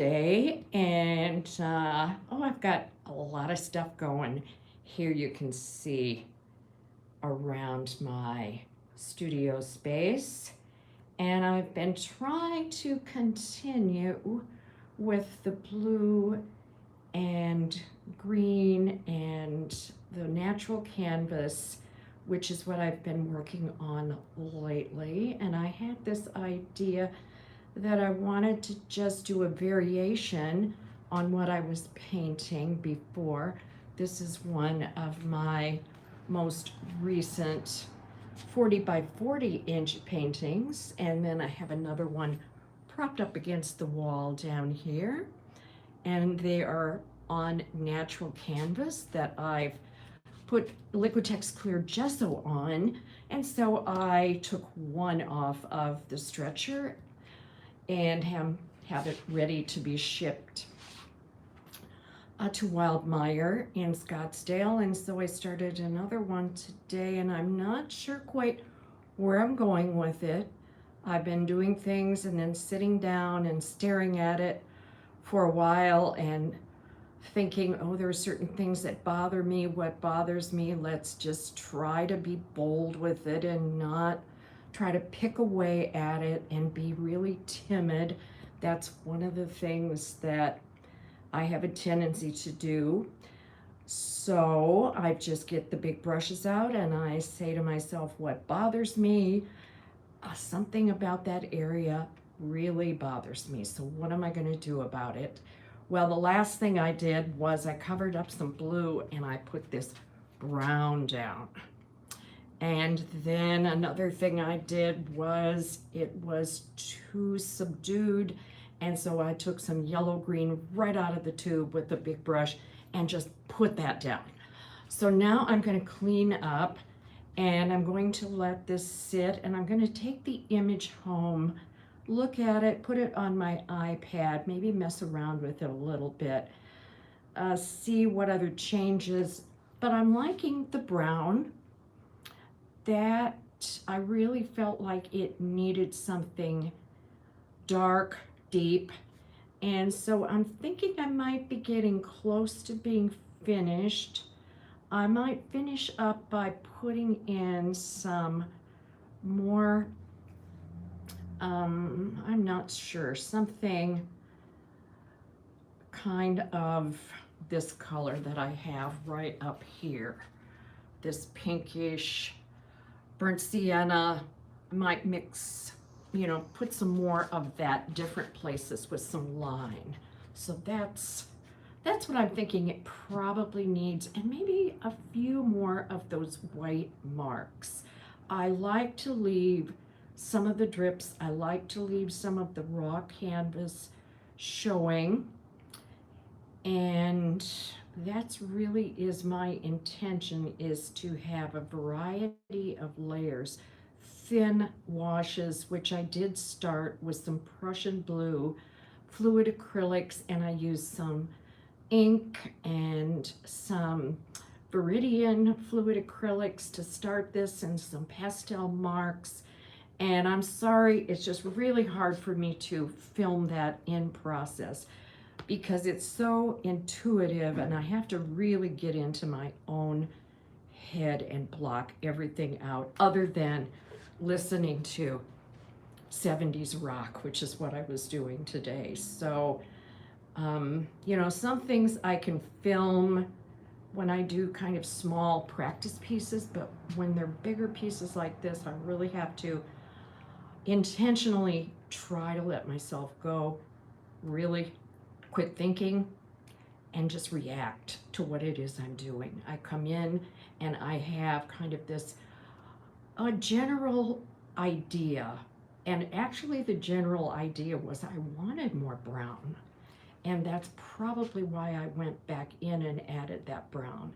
day, and I've got a lot of stuff going. Here you can see around my studio space, and I've been trying to continue with the blue and green and the natural canvas, which is what I've been working on lately. And I had this idea that I wanted to just do a variation on what I was painting before. This is one of my most recent 40 by 40 inch paintings, and then I have another one propped up against the wall down here, and they are on natural canvas that I've put Liquitex clear gesso on. And so I took one off of the stretcher and have it ready to be shipped to Wildmeyer in Scottsdale. And so I started another one today, and I'm not sure quite where I'm going with it. I've been doing things and then sitting down and staring at it for a while and thinking, oh, there are certain things that bother me. What bothers me, let's just try to be bold with it and not try to pick away at it and be really timid. That's one of the things that I have a tendency to do. So I just get the big brushes out and I say to myself, what bothers me? Something about that area really bothers me. So what am I going to do about it? Well, the last thing I did was I covered up some blue and I put this brown down. And then another thing I did was it was too subdued, and so I took some yellow green right out of the tube with the big brush and just put that down. So now I'm going to clean up, and I'm going to let this sit, and I'm going to take the image home, look at it, put it on my iPad, maybe mess around with it a little bit, see what other changes. But I'm liking the brown. That I really felt like it needed something dark, deep. And so I'm thinking I might be getting close to being finished. I might finish up by putting in some more, I'm not sure, something kind of this color that I have right up here, this pinkish burnt sienna. I might mix, put some more of that different places with some line. So that's what I'm thinking it probably needs, and maybe a few more of those white marks. I like to leave some of the drips. I like to leave some of the raw canvas showing, and that's really is my intention, is to have a variety of layers, thin washes, which I did start with some Prussian blue, fluid acrylics, and I used some ink and some Viridian fluid acrylics to start this, and some pastel marks. And I'm sorry, it's just really hard for me to film that in process because it's so intuitive, and I have to really get into my own head and block everything out other than listening to 70s rock, which is what I was doing today. So, some things I can film when I do kind of small practice pieces, but when they're bigger pieces like this, I really have to intentionally try to let myself go, really quit thinking and just react to what it is I'm doing. I come in and I have kind of this a general idea, and actually the general idea was I wanted more brown, and that's probably why I went back in and added that brown,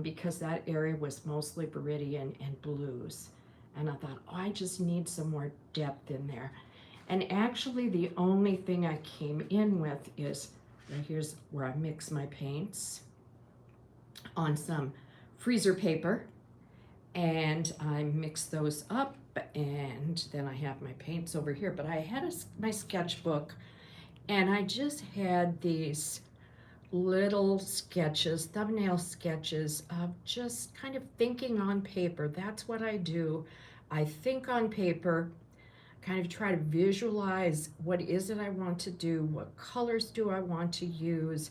because that area was mostly Viridian and blues, and I thought, oh, I just need some more depth in there. And actually the only thing I came in with is, here's where I mix my paints on some freezer paper, and I mix those up, and then I have my paints over here. But I had my sketchbook, And I just had these little sketches, thumbnail sketches of just kind of thinking on paper. That's what I do. I think on paper, kind of try to visualize what is it I want to do, what colors do I want to use,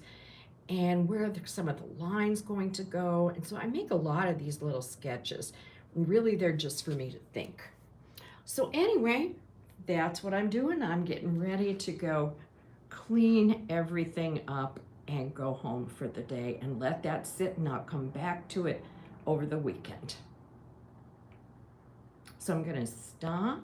and where are some of the lines going to go. And so I make a lot of these little sketches. Really, they're just for me to think. So anyway, that's what I'm doing. I'm getting ready to go clean everything up and go home for the day and let that sit, and I'll come back to it over the weekend. So I'm going to stop.